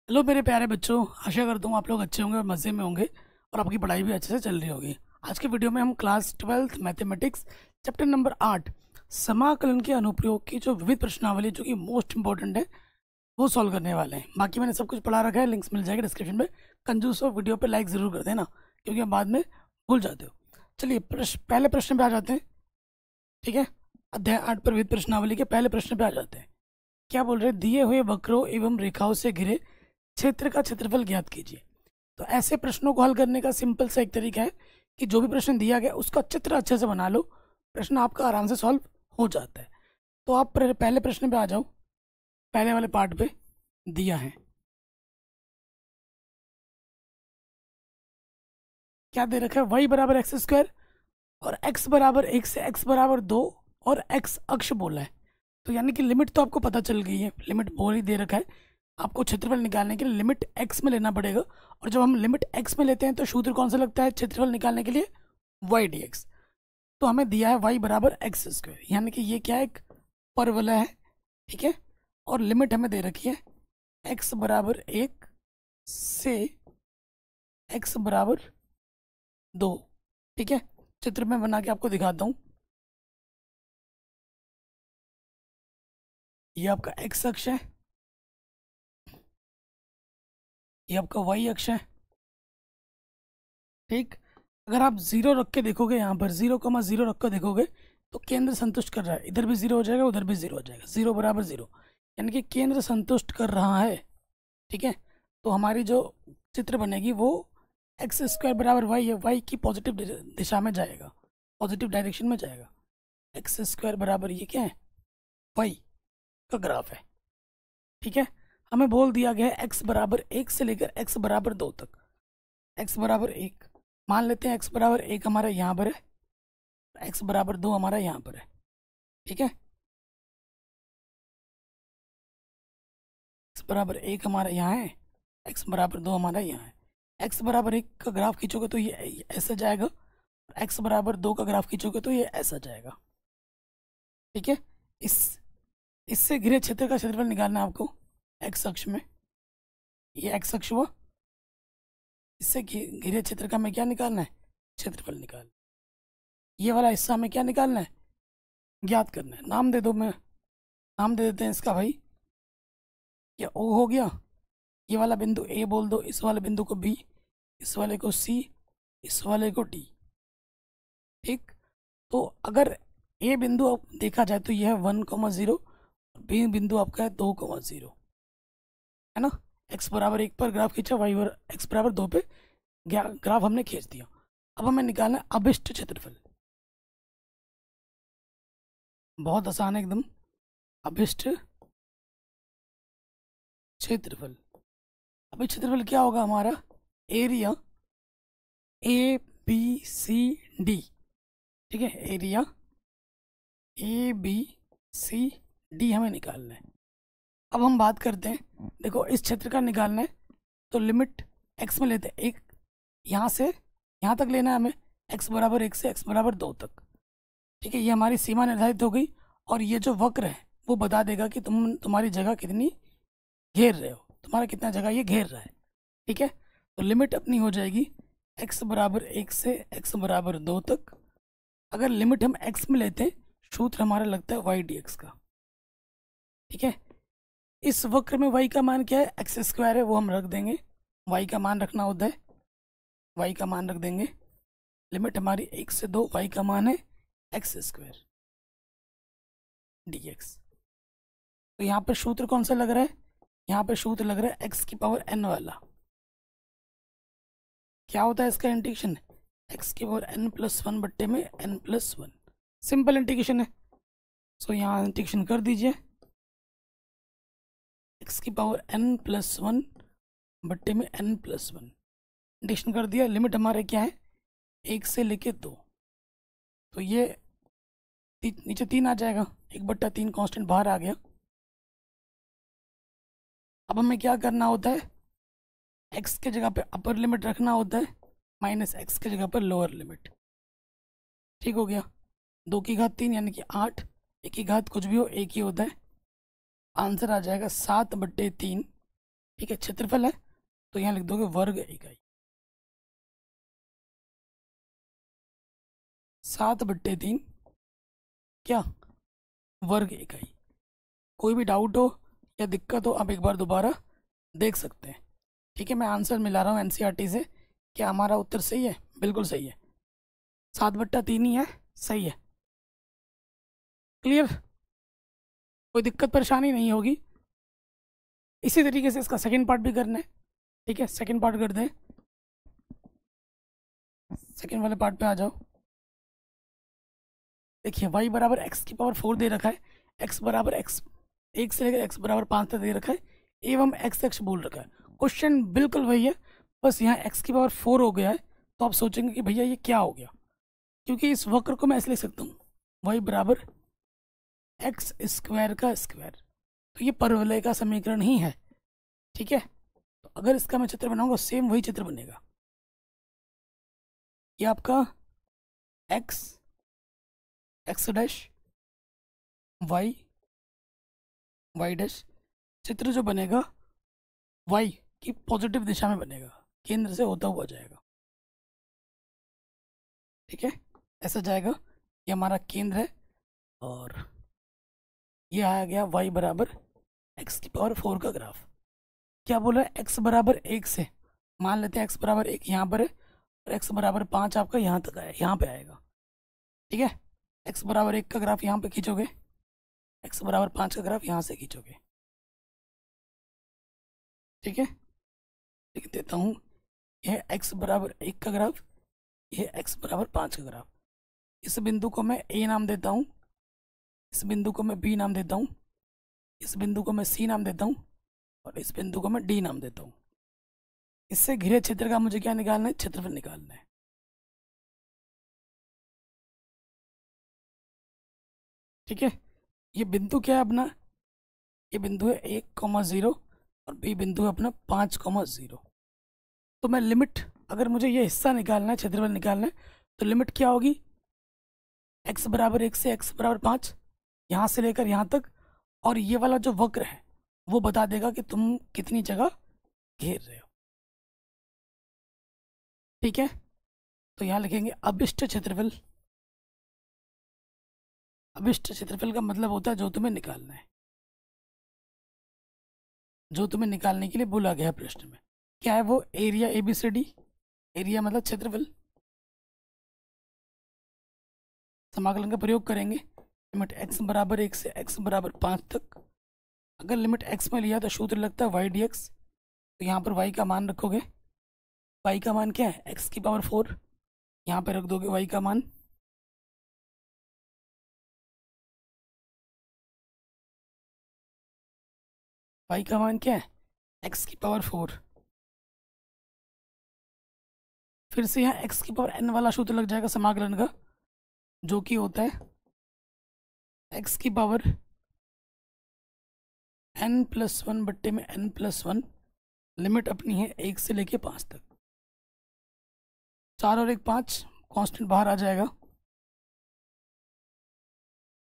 Hello मेरे प्यारे बच्चों। आशा करता हूँ आप लोग अच्छे होंगे और मज़े में होंगे और आपकी पढ़ाई भी अच्छे से चल रही होगी। आज के वीडियो में हम class 12th mathematics chapter number 8 समाकलन के अनुप्रयोग की जो विविध प्रश्नावली जो कि मोस्ट इंपॉर्टेंट है वो सॉल्व करने वाले हैं। बाकी मैंने सब कुछ पढ़ा रखा है, लिंक्स मिल जाएगा डिस्क्रिप्शन में। कंजूस हो, वीडियो पे लाइक ज़रूर कर देना क्योंकि हम बाद में भूल जाते हो। चलिए पहले प्रश्न पे आ जाते हैं। ठीक है, अध्याय 8 पर विविध प्रश्नावली के पहले प्रश्न पे आ जाते हैं। क्या बोल रहे हैं? दिए हुए वक्रों एवं रेखाओं से घिरे क्षेत्र का क्षेत्रफल ज्ञात कीजिए। तो ऐसे प्रश्नों को हल करने का सिंपल सा एक तरीका है कि जो भी प्रश्न दिया गया उसका चित्र अच्छे से बना लो, प्रश्न आपका आराम से सॉल्व हो जाता है। तो आप पहले प्रश्न पे आ जाओ। पहले वाले पार्ट पे दिया है, क्या दे रखा है? वाई बराबर एक्स स्क्वायर और एक्स बराबर 1 से एक्स बराबर 2 और एक्स अक्ष बोला है। तो यानी कि लिमिट तो आपको पता चल गई है, लिमिट बोल ही दे रखा है। आपको क्षेत्रफल निकालने के लिए लिमिट एक्स में लेना पड़ेगा, और जब हम लिमिट एक्स में लेते हैं तो सूत्र कौन सा लगता है क्षेत्रफल निकालने के लिए? Y d x. तो हमें दिया है वाई बराबर एक्स स्क्वायर, यानी कि ये क्या है? एक परवलय है। ठीक है, और लिमिट हमें दे रखी है एक्स बराबर 1 से एक्स बराबर 2। ठीक है, चित्र में बना के आपको दिखाता हूँ। ये आपका एक्स अक्ष है, ये आपका वाई अक्ष है। ठीक, अगर आप जीरो रख के देखोगे, यहाँ पर 0,0 रख कर देखोगे तो केंद्र संतुष्ट कर रहा है। इधर भी जीरो हो जाएगा, उधर भी जीरो हो जाएगा, जीरो बराबर जीरो, यानी कि केंद्र संतुष्ट कर रहा है। ठीक है, तो हमारी जो चित्र बनेगी वो एक्स स्क्वायर बराबर वाई है। वाई की पॉजिटिव दिशा में जाएगा, पॉजिटिव डायरेक्शन में जाएगा। एक्स स्क्वायर बराबर ये क्या है? वाई का ग्राफ है। ठीक है, हमें बोल दिया गया है एक्स बराबर 1 से लेकर एक्स बराबर 2 तक। एक्स बराबर 1 मान लेते हैं, एक्स बराबर 1 हमारा यहाँ पर है, एक्स बराबर 2 हमारा यहाँ पर है। ठीक है, एक्स बराबर 1 हमारा यहाँ है, एक्स बराबर 2 हमारा यहाँ है। एक्स बराबर 1 का ग्राफ खींचोगे तो ये ऐसा जाएगा, एक्स बराबर 2 का ग्राफ खींचोगे तो ये ऐसा जाएगा। ठीक है, इस इससे घिरे क्षेत्र का क्षेत्रफल निकालना है आपको एक्स अक्ष में। ये एक्स अक्ष हुआ, इससे घिरे क्षेत्र का हमें क्या निकालना है? क्षेत्रफल निकाल। ये वाला हिस्सा हमें क्या निकालना है? ज्ञात करना है। नाम दे दो, मैं नाम दे देते हैं इसका भाई। ये ओ हो गया, ये वाला बिंदु ए बोल दो, इस वाले बिंदु को बी, इस वाले को सी, इस वाले को डी। ठीक, तो अगर ए बिंदु आप देखा जाए तो यह है 1,0, बी बिंदु आपका है 2,0, है ना? एक्स बराबर 1 पर ग्राफ खींचा, वाई पर एक्स बराबर 2 पे ग्राफ हमने खींच दिया। अब हमें निकालना है अभिष्ट क्षेत्रफल। बहुत आसान है एकदम। अभिष्ट क्षेत्रफल, अभिष्ट क्षेत्रफल क्या होगा हमारा? Area A B C D. ठीक है, area A B C D हमें निकालना है। अब हम बात करते हैं, देखो इस क्षेत्र का निकालना है तो लिमिट एक्स में लेते हैं। एक यहाँ से यहाँ तक लेना है हमें, एक्स बराबर 1 से एक्स बराबर 2 तक। ठीक है, ये हमारी सीमा निर्धारित हो गई, और ये जो वक्र है वो बता देगा कि तुम्हारी जगह कितनी घेर रहे हो, तुम्हारा कितना जगह ये घेर रहा है। ठीक है, तो लिमिट अपनी हो जाएगी एक्स बराबर 1 से एक्स बराबर 2 तक। अगर लिमिट हम एक्स में लेते हैं, सूत्र हमारा लगता है वाई डी एक्स का। ठीक है, इस वक्र में वाई का मान क्या है? एक्स स्क्वायर है, वो हम रख देंगे। वाई का मान रखना होता है, वाई का मान रख देंगे। लिमिट हमारी 1 से 2, वाई का मान है एक्स स्क्वायर डी एक्स। तो यहाँ पे सूत्र कौन सा लग रहा है? यहाँ पे सूत्र लग रहा है एक्स की पावर एन वाला। क्या होता है इसका इंटीग्रेशन? एक्स की पावर एन प्लस वन बट्टे में n plus one. Simple integration है। सो यहाँ इंटीग्रेशन कर दीजिए, एक्स की पावर एन प्लस वन बट्टे में एन प्लस वन। इंटीग्रेशन कर दिया। लिमिट हमारे क्या है? 1 से लेके 2। तो ये नीचे 3 आ जाएगा, 1/3 कांस्टेंट बाहर आ गया। अब हमें क्या करना होता है? एक्स के जगह पे अपर लिमिट रखना होता है, माइनस एक्स के जगह पर लोअर लिमिट। ठीक हो गया, 2 की घात 3 यानी कि 8, 1 की घात कुछ भी हो एक ही होता है। आंसर आ जाएगा 7/3। ठीक है, क्षेत्रफल है तो यहाँ लिख दोगे वर्ग इकाई। 7/3 क्या वर्ग इकाई। कोई भी डाउट हो या दिक्कत हो आप एक बार दोबारा देख सकते हैं। ठीक है, मैं आंसर मिला रहा हूँ एनसीईआरटी से। क्या हमारा उत्तर सही है? बिल्कुल सही है, 7/3 ही है, सही है। क्लियर, कोई दिक्कत परेशानी नहीं होगी। इसी तरीके से इसका सेकंड पार्ट भी करना है। ठीक है, सेकंड पार्ट कर दें। सेकंड वाले पार्ट पे आ जाओ। देखिए y बराबर x की पावर 4 दे रखा है, x बराबर x 1 से लेकर x बराबर 5 तक दे रखा है, एवं x बोल रखा है। क्वेश्चन बिल्कुल वही है, बस यहाँ x की पावर 4 हो गया है। तो आप सोचेंगे कि भैया ये क्या हो गया, क्योंकि इस वक्र को मैं ऐसे लिख सकता हूँ y बराबर एक्स स्क्वायर का स्क्वायर। तो ये परवलय का समीकरण ही है। ठीक है, तो अगर इसका मैं चित्र बनाऊंगा सेम वही चित्र बनेगा। ये आपका x x dash y y dash, चित्र जो बनेगा y की पॉजिटिव दिशा में बनेगा, केंद्र से होता हुआ जाएगा। ठीक है, ऐसा जाएगा, ये हमारा केंद्र है और ये आ गया y बराबर x की पावर 4 का ग्राफ। क्या बोला है? x बराबर 1 से, मान लेते हैं x बराबर 1 यहाँ पर है और x बराबर 5 आपका यहाँ तक आया, यहाँ पे आएगा। ठीक है, x बराबर 1 का ग्राफ यहाँ पे खींचोगे, x बराबर 5 का ग्राफ यहाँ से खींचोगे। ठीक है, लिख देता हूँ, यह x बराबर 1 का ग्राफ, यह x बराबर 5 का ग्राफ। इस बिंदु को मैं a नाम देता हूँ, इस बिंदु को मैं b नाम देता हूँ, इस बिंदु को मैं c नाम देता हूँ और इस बिंदु को मैं d नाम देता हूँ। इससे घिरे क्षेत्र का मुझे क्या निकालना है? क्षेत्रफल निकालना है। ठीक है, ये बिंदु क्या है अपना? ये बिंदु है 1,0 और बी बिंदु है अपना 5,0। तो मैं लिमिट, अगर मुझे ये हिस्सा निकालना है, क्षेत्रफल निकालना है, तो लिमिट क्या होगी? x बराबर 1 से x बराबर 5, यहाँ से लेकर यहाँ तक, और ये वाला जो वक्र है वो बता देगा कि तुम कितनी जगह घेर रहे हो। ठीक है, तो यहाँ लिखेंगे अभिष्ट क्षेत्रफल। अभिष्ट क्षेत्रफल का मतलब होता है जो तुम्हें निकालना है, जो तुम्हें निकालने के लिए बोला गया है प्रश्न में। क्या है वो? Area ABCD। एरिया मतलब क्षेत्रफल। समाकलन का प्रयोग करेंगे, लिमिट x बराबर 1 से x बराबर 5 तक। अगर लिमिट x में लिया तो सूत्र लगता है y dx। तो यहाँ पर y का मान रखोगे, y का मान क्या है? x की पावर 4, यहाँ पे रख दोगे y का मान। y का मान क्या है? x की पावर 4। फिर से यहाँ x की पावर n वाला सूत्र लग जाएगा समाकलन का, जो कि होता है x की पावर n+1 बट्टे में n+1। लिमिट अपनी है 1 से लेके 5 तक। 4 और 1 5, कांस्टेंट बाहर आ जाएगा,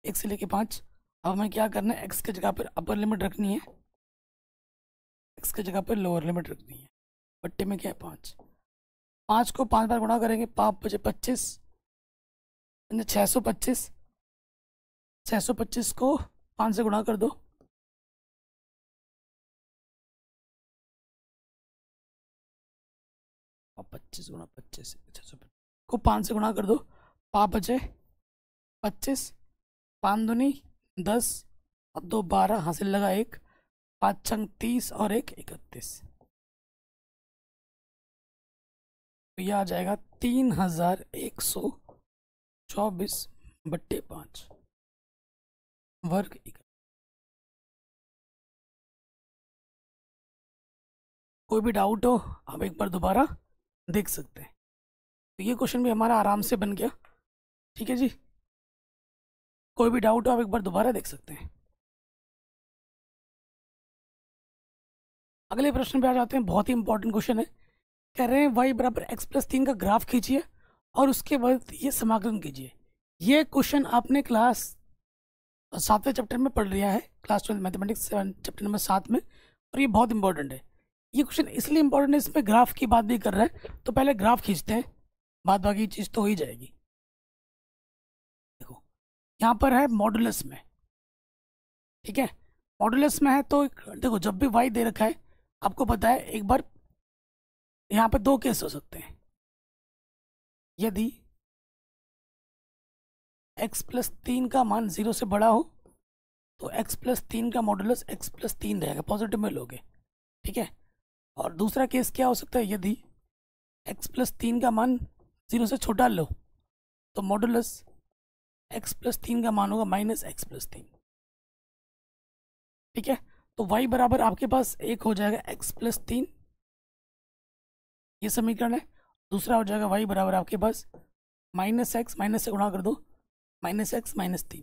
1 से लेके 5। अब हमें क्या करना है? x की जगह पर अपर लिमिट रखनी है, x की जगह पर लोअर लिमिट रखनी है। बट्टे में क्या है? 5। 5 को 5 बार गुणा करेंगे, 5 बचे 25, 625। 625 को 5 से गुणा कर दो, और 25 गुणा 25 625 को 5 से गुणा कर दो, 5 बचे 25, 5 दूनी 10 और 2 12, हासिल लगा 1, 5 छंग 30 और 1 31। तो यह आ जाएगा 3124/5 वर्ग इकाई। कोई भी डाउट हो आप एक बार दोबारा देख सकते हैं। तो ये क्वेश्चन भी हमारा आराम से बन गया। ठीक है जी, कोई भी डाउट हो आप एक बार दोबारा देख सकते हैं। अगले प्रश्न पे आ जाते हैं, बहुत ही इंपॉर्टेंट क्वेश्चन है। कह रहे हैं y बराबर x+3 का ग्राफ खींचिए और उसके बाद ये समाकलन कीजिए। ये क्वेश्चन आपने क्लास 7वें चैप्टर में पढ़ लिया है, क्लास 12 मैथमेटिक्स चैप्टर नंबर 7 में, और ये बहुत इंपॉर्टेंट है। ये क्वेश्चन इसलिए इंपॉर्टेंट है, इसमें ग्राफ की बात भी कर रहा है, तो पहले ग्राफ खींचते हैं, बाद बाकी चीज़ तो हो ही जाएगी। देखो यहाँ पर है मॉडुलस में, ठीक है, मॉडुलस में है तो देखो जब भी y दे रखा है, आपको पता है एक बार यहाँ पे दो केस हो सकते हैं। यदि x+3 का मान 0 से बड़ा हो तो x+3 का मॉडुलस x+3 रहेगा, पॉजिटिव में लोगे, ठीक है। और दूसरा केस क्या हो सकता है, यदि x+3 का मान 0 से छोटा लो तो मॉडुलस x+3 का मान होगा -x+3, ठीक है। तो y बराबर आपके पास एक हो जाएगा x+3, ये समीकरण है। दूसरा हो जाएगा y बराबर आपके पास -x, माइनस से गुणा कर दो, -x -3।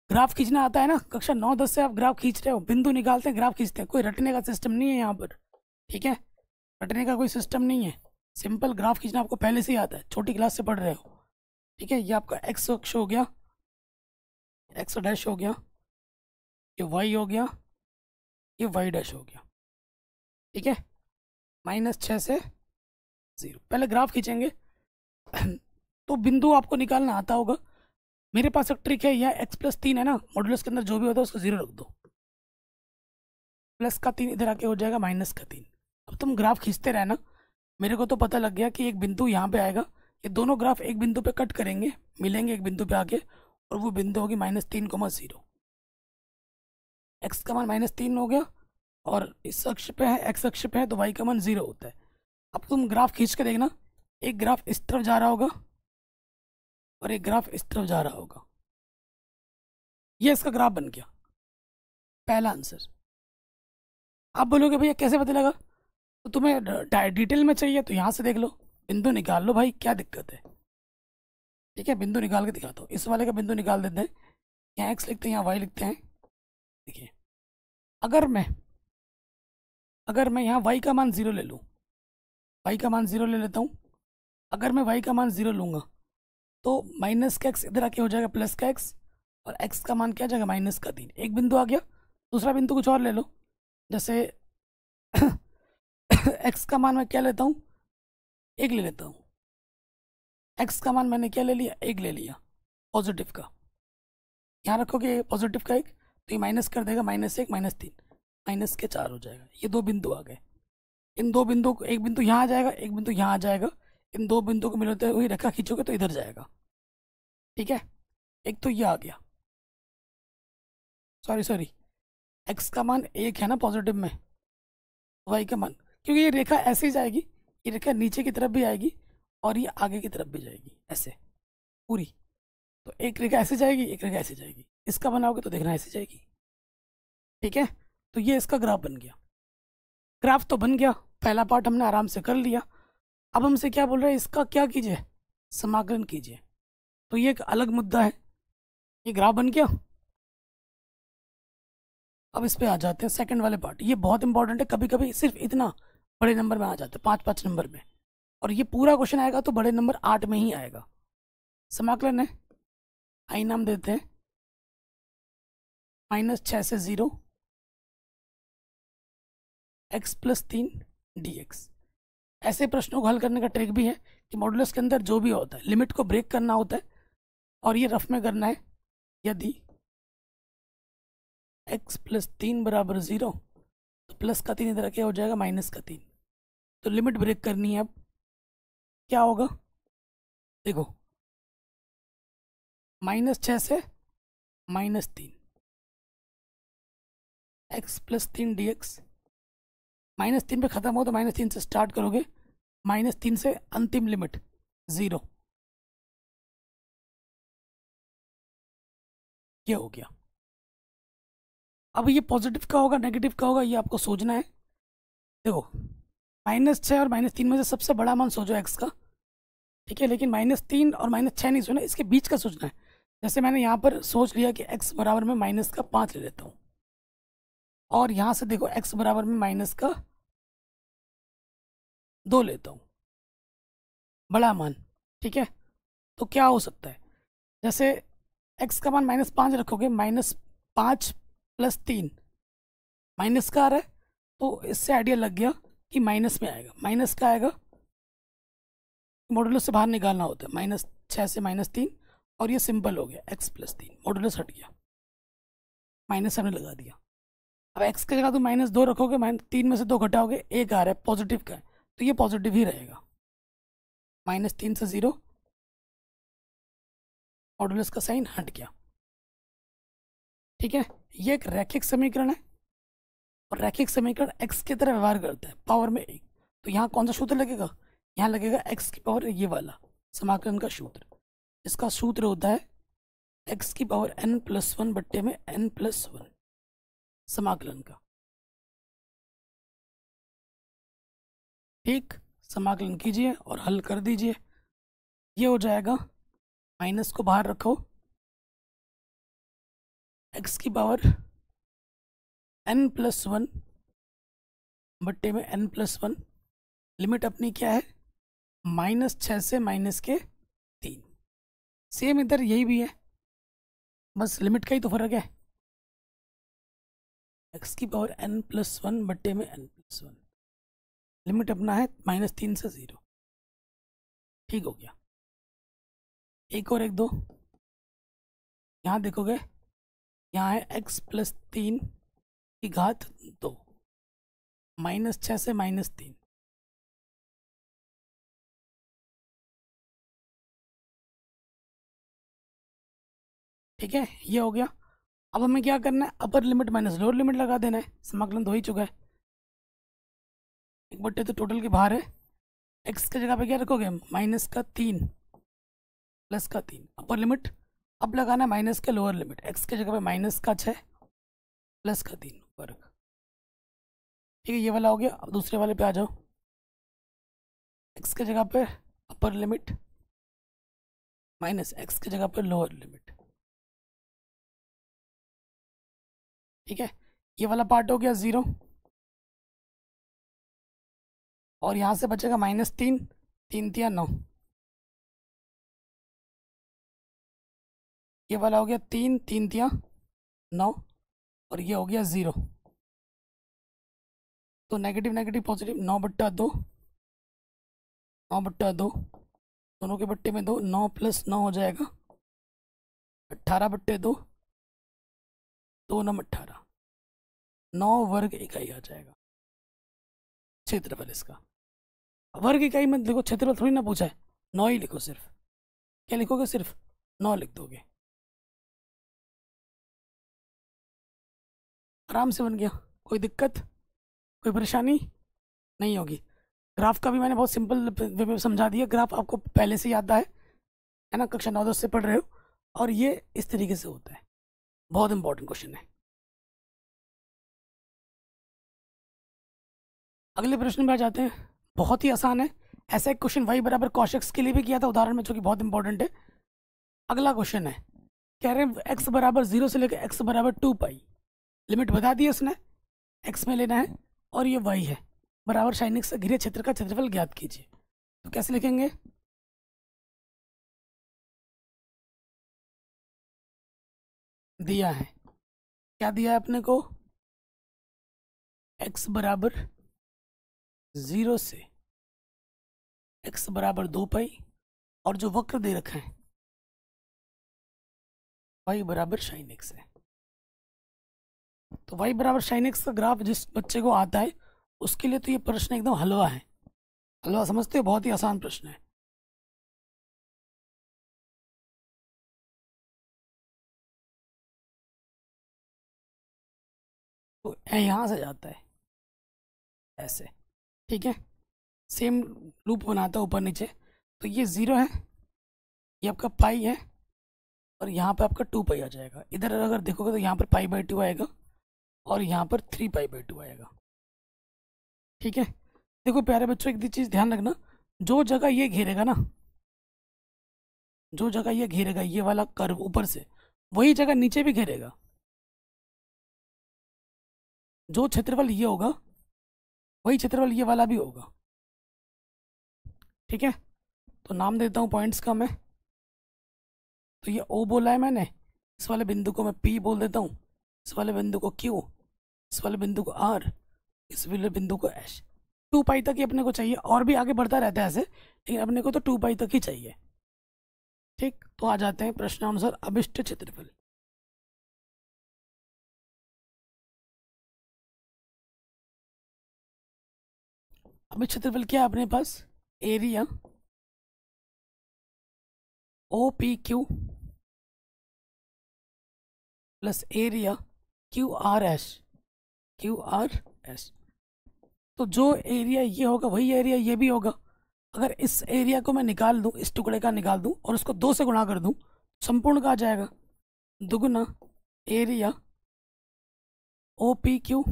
ग्राफ खींचना आता है ना, कक्षा 9-10 से आप ग्राफ खींच रहे हो, बिंदु निकालते हैं, ग्राफ खींचते हैं, कोई रटने का सिस्टम नहीं है यहाँ पर, ठीक है, रटने का कोई सिस्टम नहीं है, सिंपल ग्राफ खींचना आपको पहले से ही आता है, छोटी क्लास से पढ़ रहे हो, ठीक है। ये आपका एक्स अक्ष हो गया, एक्स डैश हो गया, ये वाई हो गया, ये वाई डैश हो गया, ठीक है, -6 से 0। पहले ग्राफ खींचेंगे तो बिंदु आपको निकालना आता होगा। मेरे पास एक ट्रिक है, यह x+3 है ना, मॉडुलस के अंदर जो भी होता है उसको 0 रख दो, +3 इधर आके हो जाएगा -3। अब तुम ग्राफ खींचते रहना, मेरे को तो पता लग गया कि एक बिंदु यहाँ पे आएगा, ये दोनों ग्राफ एक बिंदु पे कट करेंगे, मिलेंगे एक बिंदु पे आके, और वो बिंदु होगी -3,0। x का मान -3 हो गया, और इस अक्ष पे है, x अक्ष पे है, तो y का मान 0 होता है। अब तुम ग्राफ खींच के देखना, एक ग्राफ इस तरफ जा रहा होगा और एक ग्राफ इस तरफ जा रहा होगा, ये इसका ग्राफ बन गया, पहला आंसर। आप बोलोगे भैया कैसे पता लगा, तो तुम्हें डिटेल में चाहिए तो यहाँ से देख लो, बिंदु निकाल लो भाई, क्या दिक्कत है, ठीक है। बिंदु निकाल के दिखाता हूँ, इस वाले का बिंदु निकाल देते हैं, यहाँ x लिखते हैं, यहाँ y लिखते हैं। देखिए अगर मैं यहाँ y का मान 0 ले लूँ, y का मान 0 ले लेता हूँ, अगर मैं y का मान 0 लूँगा तो माइनस का x इधर आके हो जाएगा प्लस का x, और x का मान क्या आ जाएगा -3। एक बिंदु आ गया, दूसरा बिंदु कुछ और ले लो, जैसे x का मान मैं क्या लेता हूँ, 1 ले लेता हूँ, x का मान मैंने क्या ले लिया, 1 ले लिया, पॉजिटिव का। यहाँ रखोगे पॉजिटिव का 1 तो ये माइनस कर देगा, -1 -3, -4 हो जाएगा। ये दो बिंदु आ गए, इन दो बिंदु को, एक बिंदु यहाँ आ जाएगा, एक बिंदु यहाँ आ जाएगा, इन दो बिंदु को मिलाते हुए रेखा खींचोगे तो इधर जाएगा, ठीक है। एक तो ये आ गया, सॉरी x का मान 1 है ना पॉजिटिव में, y का मान, क्योंकि ये रेखा ऐसे ही जाएगी, ये रेखा नीचे की तरफ भी आएगी और ये आगे की तरफ भी जाएगी, ऐसे पूरी, तो एक रेखा ऐसे जाएगी, एक रेखा ऐसे जाएगी, इसका बनाओगे तो देखना ऐसे जाएगी, ठीक है। तो ये इसका ग्राफ बन गया, ग्राफ तो बन गया, पहला पार्ट हमने आराम से कर लिया। अब हमसे क्या बोल रहे हैं, इसका क्या कीजिए, समाकलन कीजिए, तो ये एक अलग मुद्दा है। ये ग्राफ बन गया, अब इस पे आ जाते हैं सेकंड वाले पार्ट, ये बहुत इंपॉर्टेंट है, कभी कभी सिर्फ इतना बड़े नंबर में आ जाते हैं, 5-5 नंबर में, और ये पूरा क्वेश्चन आएगा तो बड़े नंबर 8 में ही आएगा। समाकलन है, आई नाम देते हैं, -6 से 0 x+3 dx। ऐसे प्रश्नों को हल करने का ट्रिक भी है कि मॉडुलस के अंदर जो भी होता है लिमिट को ब्रेक करना होता है, और ये रफ में करना है। यदि x+3 बराबर 0 तो +3 इधर क्या हो जाएगा, -3, तो लिमिट ब्रेक करनी है। अब क्या होगा, देखो -6 से -3, x+3 dx, -3 पे खत्म हो तो -3 से स्टार्ट करोगे, -3 से अंतिम लिमिट 0, ये हो गया। अब ये पॉजिटिव का होगा नेगेटिव का होगा, ये आपको सोचना है। देखो -6 और -3 में से सबसे बड़ा मान सोचो x का, ठीक है, लेकिन -3 और -6 नहीं सोचना, इसके बीच का सोचना है। जैसे मैंने यहाँ पर सोच लिया कि x बराबर में -5 ले लेता हूँ, और यहाँ से देखो x बराबर में -2 लेता हूँ, बड़ा मान, ठीक है। तो क्या हो सकता है, जैसे x का मान -5 रखोगे, -5 + 3 माइनस का आ रहा है, तो इससे आइडिया लग गया कि माइनस में आएगा। माइनस का आएगा, मॉडुलस से बाहर निकालना होता है, -6 से -3, और ये सिंपल हो गया x+3, मॉडुलस हट गया, माइनस हमने लगा दिया। अब x की जगह तो -2 रखोगे, -3 में से 2 घटाओगे, 1 आ रहा है पॉजिटिव का है, तो ये पॉजिटिव ही रहेगा। -3 से 0, मॉडुलस का साइन हट गया। ठीक है, ये एक रैखिक समीकरण है, और रैखिक समीकरण x की तरह व्यवहार करता है, पावर में 1। तो यहाँ कौन सा सूत्र लगेगा? यहाँ लगेगा x की पावर ये वाला समाकलन का सूत्र। इसका सूत्र होता है x की पावर n+1 बट्टे में n+1 समाकलन का। ठीक, समाकलन कीजिए और हल कर दीजिए। ये हो जाएगा, माइनस को बाहर रखो, x की पावर n+1 बट्टे में n+1, लिमिट अपनी क्या है? -6 से -3। सेम इधर यही भी है, बस लिमिट का ही तो फर्क है। x की पावर n+1 बट्टे में n+1, लिमिट अपना है -3 से 0। ठीक हो गया। एक और एक दो, यहाँ देखोगे, यहाँ है x+3 की घात 2, -6 से -3। ठीक है, ये हो गया। अब हमें क्या करना है? Upper limit minus lower limit लगा देना है। समाकलन तो हो ही चुका है, 1/2 तो टोटल के बाहर है। x की जगह पे क्या रखोगे? -3 +3 अपर लिमिट। अब लगाना है माइनस के लोअर लिमिट, x की जगह पे -6 +3 वर्ग। ठीक है, ये वाला हो गया। अब दूसरे वाले पे आ जाओ। x की जगह पे अपर लिमिट माइनस x की जगह पे लोअर लिमिट। ठीक है, ये वाला पार्ट हो गया 0, और यहाँ से बचेगा -3, 3 तिया 9। ये वाला हो गया 3, 3 तिया 9, और ये हो गया 0। तो नेगेटिव नेगेटिव पॉजिटिव, 9/2, 9/2, दोनों के बट्टे में 2, 9 + 9 हो जाएगा 18/2, 2 9 18, 9 वर्ग इकाई आ जाएगा क्षेत्रफल इसका। वर्ग इकाई में देखो, क्षेत्रफल थोड़ी ना पूछा है, 9 ही लिखो सिर्फ। क्या लिखोगे? सिर्फ 9 लिख दोगे, आराम से बन गया। कोई दिक्कत, कोई परेशानी नहीं होगी। ग्राफ का भी मैंने बहुत सिंपल वे में समझा दिया। ग्राफ आपको पहले से याद है ना, कक्षा 9-10 से पढ़ रहे हो, और ये इस तरीके से होता है। बहुत इंपॉर्टेंट क्वेश्चन है। अगले प्रश्न में आ जाते हैं, बहुत ही आसान है। ऐसा एक क्वेश्चन y बराबर cos x के लिए भी किया था उदाहरण में, जो कि बहुत इंपॉर्टेंट है। अगला क्वेश्चन है, कह रहे हैं x बराबर 0 से लेकर x बराबर 2π, लिमिट बता दी उसने, x में लेना है, और ये y है, बराबर sin x से घिरे क्षेत्र का क्षेत्रफल ज्ञात कीजिए। तो कैसे लिखेंगे? दिया है, क्या दिया है अपने को? x बराबर 0 से x बराबर 2π, और जो वक्र दे रखा है y बराबर sin x है। तो y बराबर sin x का ग्राफ जिस बच्चे को आता है उसके लिए तो ये प्रश्न एकदम हलवा है। हलवा समझते हो? बहुत ही आसान प्रश्न है। तो यहाँ से जाता है ऐसे। ठीक है, सेम लूप बनाता है ऊपर नीचे। तो ये 0 है, ये आपका पाई है, और यहाँ पे आपका 2π आ जाएगा। इधर अगर देखोगे तो यहाँ पर π/2 आएगा, और यहाँ पर 3π/2 आएगा। ठीक है, देखो प्यारे बच्चों, एक चीज़ ध्यान रखना, जो जगह ये घेरेगा ना, जो जगह ये घेरेगा, ये वाला कर्व ऊपर से, वही जगह नीचे भी घेरेगा। जो क्षेत्रफल ये होगा वही क्षेत्रफल ये वाला भी होगा। ठीक है, तो नाम देता हूँ पॉइंट्स का मैं। तो ये O बोला है मैंने, इस वाले बिंदु को मैं P बोल देता हूँ, इस वाले बिंदु को Q, इस वाले बिंदु को R, इस वाले बिंदु को एच। 2 पाई तक ही अपने को चाहिए, और भी आगे बढ़ता रहता है ऐसे, लेकिन अपने को तो 2 पाई तक ही चाहिए। ठीक, तो आ जाते हैं प्रश्नानुसार अभिष्ट क्षेत्रफल। अभिष्ट क्षेत्रफल क्या है अपने पास? Area O P Q plus area Q R S, Q R S. तो जो एरिया ये होगा वही एरिया ये भी होगा। अगर इस एरिया को मैं निकाल दूं, इस टुकड़े का निकाल दूं और उसको 2 से गुणा कर दूं, संपूर्ण का आ जाएगा दुगुना एरिया ओ पी क्यू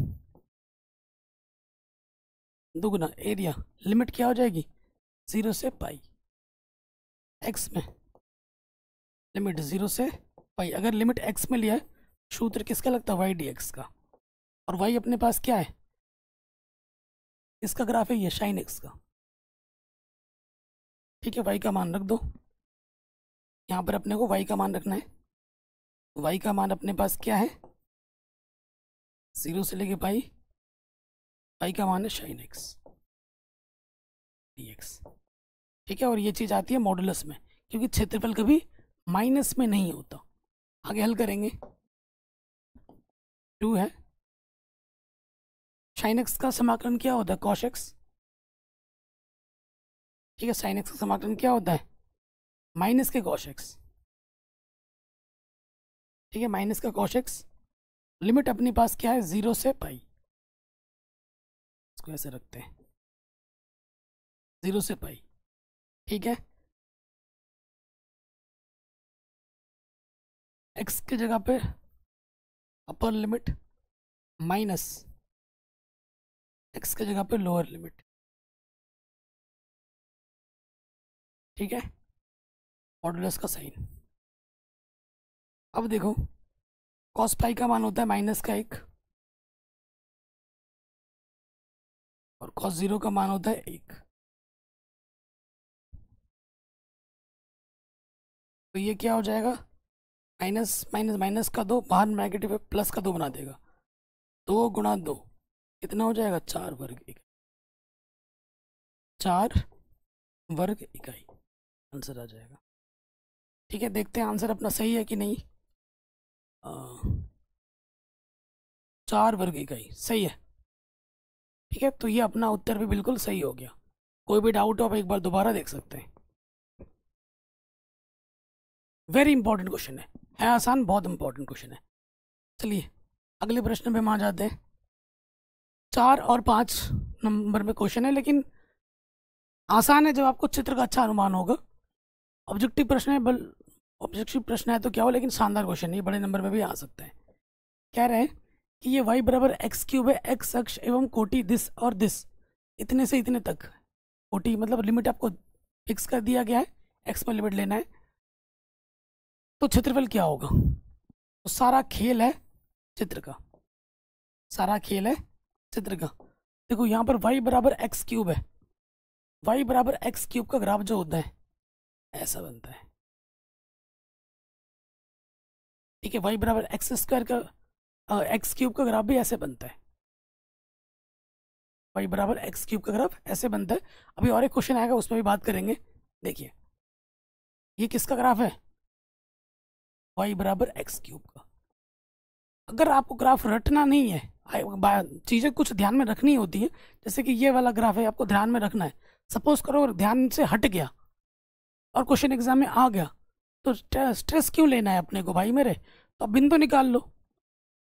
दुगुना एरिया। लिमिट क्या हो जाएगी? 0 से पाई। एक्स में लिमिट 0 से पाई। अगर लिमिट एक्स में लिया है, सूत्र किसका लगता है? वाई डी एक्स का। और वाई अपने पास क्या है? इसका ग्राफ है ये, साइन एक्स का। ठीक है, वाई का मान रख दो। यहाँ पर अपने को वाई का मान रखना है। वाई का मान अपने पास क्या है? 0 से लेके पाई। वाई का मान है साइन एक्स डी एक्स। ठीक है, और ये चीज़ आती है मॉडुलस में, क्योंकि क्षेत्रफल कभी माइनस में नहीं होता। आगे हल करेंगे। 2 है, साइन एक्स का समाकलन क्या होता है? Cos x. ठीक है, साइन एक्स का समाकलन क्या होता है? माइनस के कॉस एक्स। ठीक है, माइनस का कॉस एक्स। लिमिट अपने पास क्या है? 0 से पाई। इसको ऐसे रखते हैं, 0 से पाई। ठीक है, एक्स की जगह पे अपर लिमिट माइनस एक्स की जगह पे लोअर लिमिट। ठीक है, मॉडुलस का साइन। अब देखो, कॉस पाई का मान होता है -1 और कॉस 0 का मान होता है 1। तो ये क्या हो जाएगा? माइनस माइनस माइनस का 2, बाहर नेगेटिव है, प्लस का 2 बना देगा। 2 गुणा 2 कितना हो जाएगा? 4 वर्ग इकाई। 4 वर्ग इकाई आंसर आ जाएगा। ठीक है, देखते हैं आंसर अपना सही है कि नहीं। 4 वर्ग इकाई सही है। ठीक है, तो ये अपना उत्तर भी बिल्कुल सही हो गया। कोई भी डाउट हो आप एक बार दोबारा देख सकते हैं। वेरी इंपॉर्टेंट क्वेश्चन है आसान, बहुत इंपॉर्टेंट क्वेश्चन है। चलिए अगले प्रश्न पे हम आ जाते हैं। 4 और 5 नंबर में क्वेश्चन है, लेकिन आसान है जब आपको चित्र का अच्छा अनुमान होगा। ऑब्जेक्टिव प्रश्न है, ऑब्जेक्टिव प्रश्न है तो क्या हो, लेकिन शानदार क्वेश्चन है, बड़े नंबर में भी आ सकता है। कह रहे हैं कि ये y बराबर एक्स क्यूब है, एक्स अक्ष एवं कोटि दिस और दिस इतने से इतने तक। कोटि मतलब लिमिट आपको फिक्स कर दिया गया है, एक्स में लिमिट लेना है। तो क्षेत्रफल क्या होगा? तो सारा खेल है चित्र का, सारा खेल है चित्र का। देखो यहाँ पर y बराबर एक्स क्यूब है, y बराबर एक्स क्यूब का ग्राफ जो होता है ऐसा बनता है। ठीक है, y बराबर एक्स स्क्वायर का एक्स क्यूब का ग्राफ भी ऐसे बनता है। y बराबर एक्स क्यूब का ग्राफ ऐसे बनता है। अभी और एक क्वेश्चन आएगा, उसमें भी बात करेंगे। देखिए ये किसका ग्राफ है? y बराबर एक्स क्यूब का। अगर आपको ग्राफ रटना नहीं है, चीज़ें कुछ ध्यान में रखनी होती है। जैसे कि ये वाला ग्राफ है, आपको ध्यान में रखना है। सपोज करो अगर ध्यान से हट गया और क्वेश्चन एग्जाम में आ गया, तो स्ट्रेस क्यों लेना है अपने को भाई मेरे? तो अब बिंदु निकाल लो,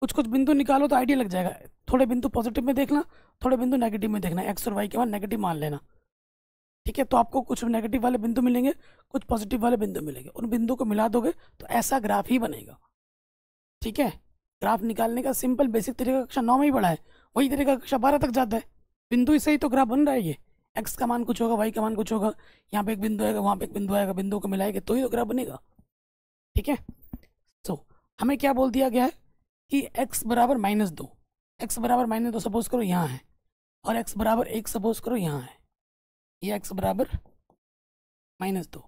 कुछ कुछ बिंदु निकालो तो आइडिया लग जाएगा। थोड़े बिंदु पॉजिटिव में देखना, थोड़े बिंदु नेगेटिव में देखना, एक्स और वाई के बाद नेगेटिव मान लेना। ठीक है, तो आपको कुछ नेगेटिव वाले बिंदु मिलेंगे, कुछ पॉजिटिव वाले बिंदु मिलेंगे। उन बिंदु को मिला दोगे तो ऐसा ग्राफ ही बनेगा। ठीक है, ग्राफ निकालने का सिंपल बेसिक तरीका कक्षा 9 में ही पढ़ा है, वही तरीका कक्षा 12 तक जाता है। बिंदु से ही तो ग्राफ बन रहा है। ये एक्स का मान कुछ होगा, वाई का मान कुछ होगा, यहाँ पे एक बिंदु आएगा, वहाँ पे एक बिंदु आएगा, बिंदु को मिलाएंगे तो ही तो ग्राफ बनेगा। ठीक है, तो हमें क्या बोल दिया गया है कि x बराबर -2, एक्स बराबर -2 सपोज करो यहाँ है, और x बराबर 1 सपोज करो यहाँ है। ये x बराबर -2,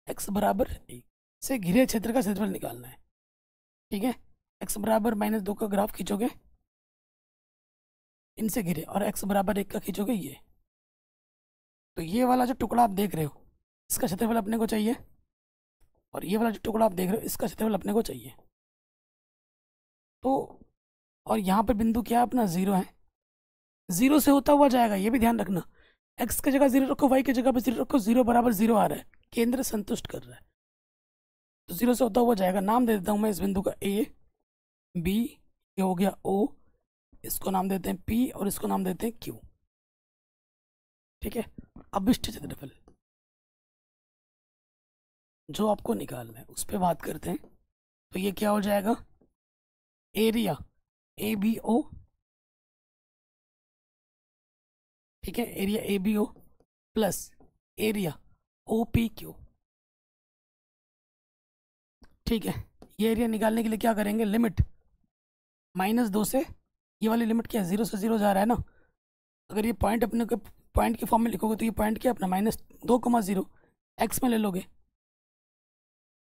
x बराबर 1 से घिरे क्षेत्र का क्षेत्रफल निकालना है। ठीक है, x बराबर -2 का ग्राफ खींचोगे इनसे घिरे और x बराबर 1 का खींचोगे ये, तो ये वाला जो टुकड़ा आप देख रहे हो इसका क्षेत्रफल अपने को चाहिए, और ये वाला जो टुकड़ा आप देख रहे हो इसका क्षेत्रफल अपने को चाहिए। तो और यहाँ पे बिंदु क्या है अपना 0 है, 0 से होता हुआ जाएगा, ये भी ध्यान रखना। x की जगह 0 रखो, y की जगह पे 0 रखो, 0 बराबर 0 आ रहा है, केंद्र संतुष्ट कर रहा है, तो 0 से होता हुआ जाएगा। नाम दे देता हूँ मैं इस बिंदु का A, B, ये हो गया O, इसको नाम देते हैं P और इसको नाम देते हैं Q। ठीक है, अभिष्ट क्षेत्रफल जो आपको निकालना है उस पर बात करते हैं। तो ये क्या हो जाएगा, एरिया ABO, ठीक है, area ABO plus area OPQ। ठीक है, ये एरिया निकालने के लिए क्या करेंगे, लिमिट -2 से, ये वाली लिमिट क्या है 0 से 0 जा रहा है ना, अगर ये पॉइंट अपने को पॉइंट के फॉर्म में लिखोगे तो ये पॉइंट क्या अपना -2,0 x में ले लोगे,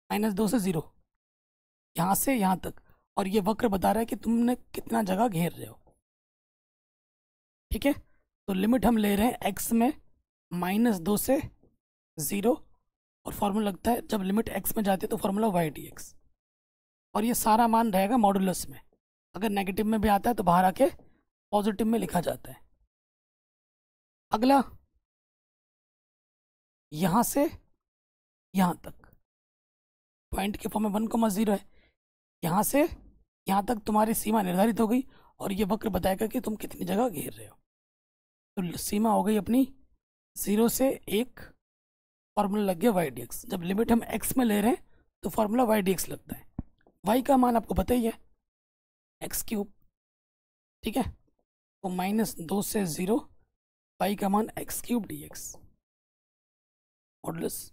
-2 से 0 यहाँ से यहाँ तक, और ये वक्र बता रहा है कि तुमने कितना जगह घेर रहे हो। ठीक है, तो लिमिट हम ले रहे हैं x में -2 से 0, और फॉर्मूला लगता है जब लिमिट x में जाती है तो फॉर्मूला y/dx, और ये सारा मान रहेगा मॉडुलस में, अगर नेगेटिव में भी आता है तो बाहर आके पॉजिटिव में लिखा जाता है। अगला यहाँ से यहाँ तक पॉइंट के फॉर्म में 1,0 है, यहाँ से यहाँ तक तुम्हारी सीमा निर्धारित हो गई, और ये वक्र बताएगा कि तुम कितनी जगह घेर रहे हो। तो सीमा हो गई अपनी 0 से 1, फॉर्मूला लग गया y/dx। जब लिमिट हम x में ले रहे हैं तो फॉर्मूला y/dx लगता है। y का मान आपको पता ही है x³, ठीक है, तो -2 से 0, y का मान x³ dx, मॉडुलस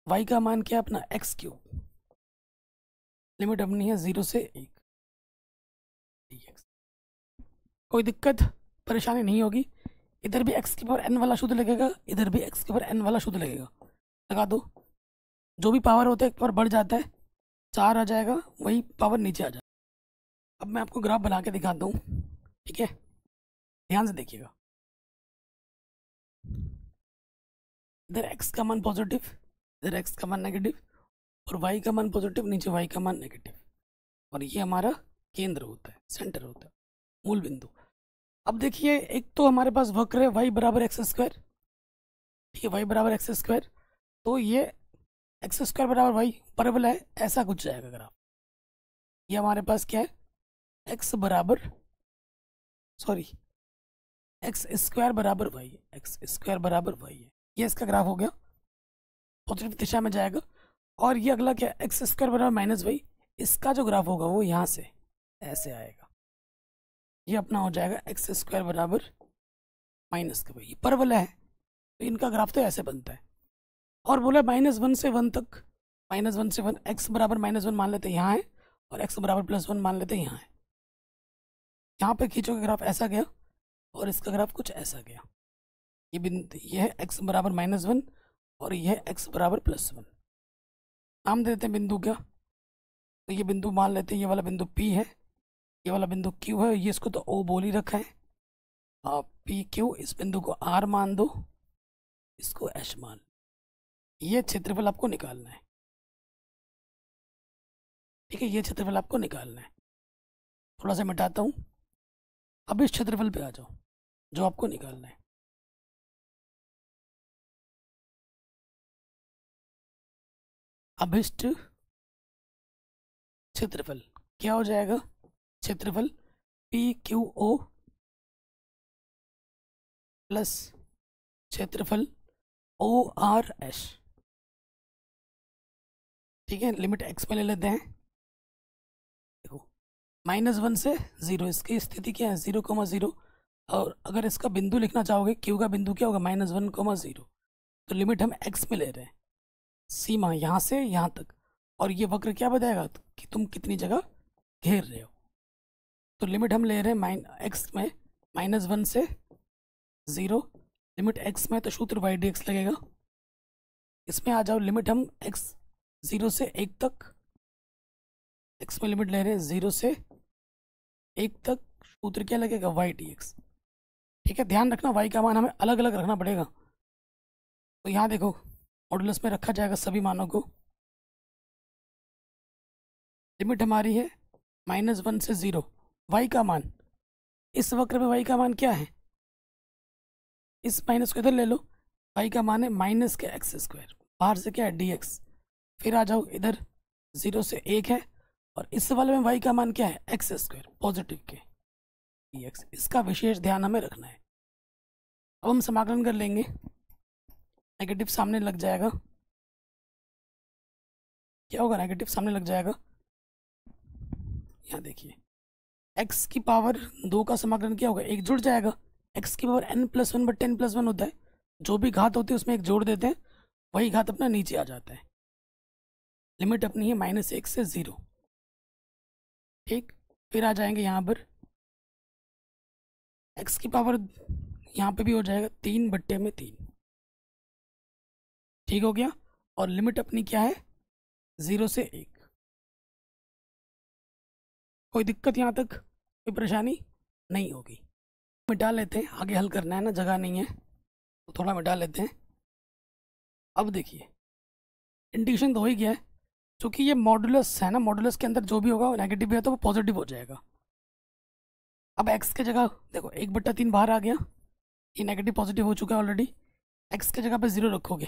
y का मान क्या है अपना x³, लिमिट अपनी है 0 से 1 dx। कोई दिक्कत परेशानी नहीं होगी, इधर भी x⁴n वाला शुद्ध लगेगा, इधर भी x⁴n वाला शुद्ध लगेगा, लगा दो, जो भी पावर होता है एक पावर बढ़ जाता है, 4 आ जाएगा, वही पावर नीचे आ जाएगा। अब मैं आपको ग्राफ बना के दिखाता हूँ, ठीक है, ध्यान से देखिएगा। इधर x का मान पॉजिटिव, इधर x का मान नेगेटिव, और y का मान पॉजिटिव, नीचे y का मान नेगेटिव, और ये हमारा केंद्र होता है, सेंटर होता है, मूल बिंदु। अब देखिए, एक तो हमारे पास वक्र है y बराबर x², ठीक है, y बराबर x², तो ये x² बराबर y परवल है, ऐसा कुछ जाएगा ग्राफ। ये हमारे पास क्या है, x बराबर x² बराबर y, x² बराबर y है, ये इसका ग्राफ हो गया, पॉजिटिव दिशा में जाएगा। और ये अगला क्या, x² बराबर -y, इसका जो ग्राफ होगा वो यहाँ से ऐसे आएगा, ये अपना हो जाएगा x² बराबर -y, ये परवल है, तो इनका ग्राफ तो ऐसे बनता है। और बोला -1 से 1 तक, -1 से 1, x बराबर -1 मान लेते हैं यहाँ है, और x बराबर +1 मान लेते हैं यहाँ है। यहाँ पे खींचोगे ग्राफ ऐसा गया, और इसका ग्राफ कुछ ऐसा गया। ये बिंदु, ये है x बराबर -1, और ये है x बराबर +1। नाम दे देते हैं बिंदु क्या, तो ये बिंदु मान लेते हैं, ये वाला बिंदु P है, ये वाला बिंदु Q है, ये इसको तो O बोल ही रखा है, PQ, इस बिंदु को R मान दो, इसको H मान। ये क्षेत्रफल आपको निकालना है, ठीक है, ये क्षेत्रफल आपको निकालना है। थोड़ा सा मिटाता हूँ, अब इस क्षेत्रफल पे आ जाओ जो आपको निकालना है। अभिष्ट क्षेत्रफल क्या हो जाएगा, क्षेत्रफल PQO प्लस क्षेत्रफल ORH, ठीक है, लिमिट x में ले लेते हैं। देखो -1 से 0, इसकी स्थिति क्या है 0,0, और अगर इसका बिंदु लिखना चाहोगे Q का बिंदु क्या होगा -1,0, तो लिमिट हम x में ले रहे हैं, सीमा यहाँ से यहाँ तक, और ये वक्र क्या बताएगा कि तुम कितनी जगह घेर रहे हो। तो लिमिट हम ले रहे हैं x में -1 से 0, लिमिट x में तो सूत्र y/dx लगेगा। इसमें आ जाओ, लिमिट हम x 0 से 1 तक, x में लिमिट ले रहे हैं 0 से 1 तक, सूत्र क्या लगेगा, वाई डी एक्स। ठीक है, ध्यान रखना वाई का मान हमें अलग अलग रखना पड़ेगा। तो यहाँ देखो मॉडुलस में रखा जाएगा सभी मानों को। लिमिट हमारी है -1 से 0। वाई का मान, इस वक्र में वाई का मान क्या है, इस माइनस को इधर ले लो, वाई का मान है माइनस के एक्स स्क्वायर, बाहर से क्या है डी एक्स। फिर आ जाओ इधर 0 से 1 है, और इस वाले में वाई का मान क्या है, एक्स स्क्वायर पॉजिटिव के डी एक्स। इसका विशेष ध्यान हमें रखना है। अब हम समाकलन कर लेंगे, नेगेटिव सामने लग जाएगा, क्या होगा, नेगेटिव सामने लग जाएगा। यहाँ देखिए x की पावर 2 का समाकलन क्या होगा, एक जुड़ जाएगा। x की पावर n+1/10+1 होता है, जो भी घात होती है उसमें एक जोड़ देते हैं, वही घात अपना नीचे आ जाता है। लिमिट अपनी है -1 से 0। ठीक, फिर आ जाएंगे यहाँ पर x की पावर, यहाँ पे भी हो जाएगा 3/3। ठीक हो गया, और लिमिट अपनी क्या है 0 से 1। कोई दिक्कत यहाँ तक, कोई परेशानी नहीं होगी। मिटा लेते हैं, आगे हल करना है ना, जगह नहीं है तो थोड़ा मिटा लेते हैं। अब देखिए इंटीग्रेशन तो हो ही गया है, क्योंकि ये मॉडुलस है ना, मॉडुलस के अंदर जो भी होगा नेगेटिव भी है तो वो पॉजिटिव हो जाएगा। अब x के जगह देखो 1/3 बाहर आ गया, ये नेगेटिव पॉजिटिव हो चुका है ऑलरेडी। x के जगह पे 0 रखोगे,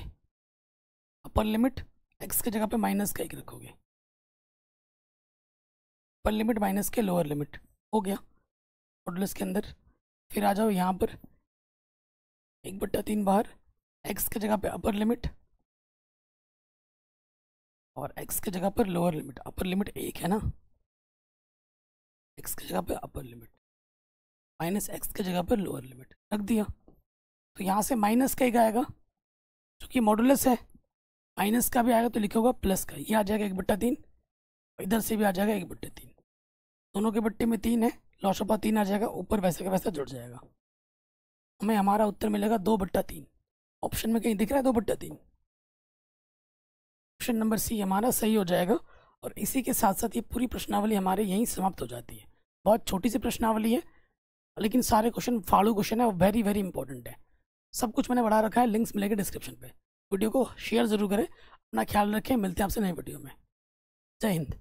अपर लिमिट x के जगह पे -1 रखोगे, अपर लिमिट माइनस के लोअर लिमिट, हो गया मॉडुलस के अंदर। फिर आ जाओ यहाँ पर 1/3 बाहर, x के जगह पे अपर लिमिट और x के जगह पर लोअर लिमिट। अपर लिमिट 1 है ना, x की जगह पे अपर लिमिट -x की जगह पर लोअर लिमिट रख दिया। तो यहाँ से -1 आएगा, क्योंकि मॉडुलस है, माइनस का भी आएगा तो लिखोगा प्लस का, ये आ जाएगा 1/3, इधर से भी आ जाएगा 1/3, दोनों के बट्टे में 3 है, लॉसपा 3 आ जाएगा, ऊपर वैसे का वैसा जुड़ जाएगा। हमें हमारा उत्तर मिलेगा 2/3। ऑप्शन में कहीं दिख रहा है 2/3? ऑप्शन नंबर सी हमारा सही हो जाएगा। और इसी के साथ साथ ये पूरी प्रश्नावली हमारे यहीं समाप्त हो जाती है। बहुत छोटी सी प्रश्नावली है, लेकिन सारे क्वेश्चन फाड़ू क्वेश्चन है, वो वेरी वेरी इंपॉर्टेंट है। सब कुछ मैंने बढ़ा रखा है, लिंक्स मिलेंगे डिस्क्रिप्शन पे। वीडियो को शेयर ज़रूर करें, अपना ख्याल रखें, मिलते हैं आपसे नई वीडियो में। जय हिंद।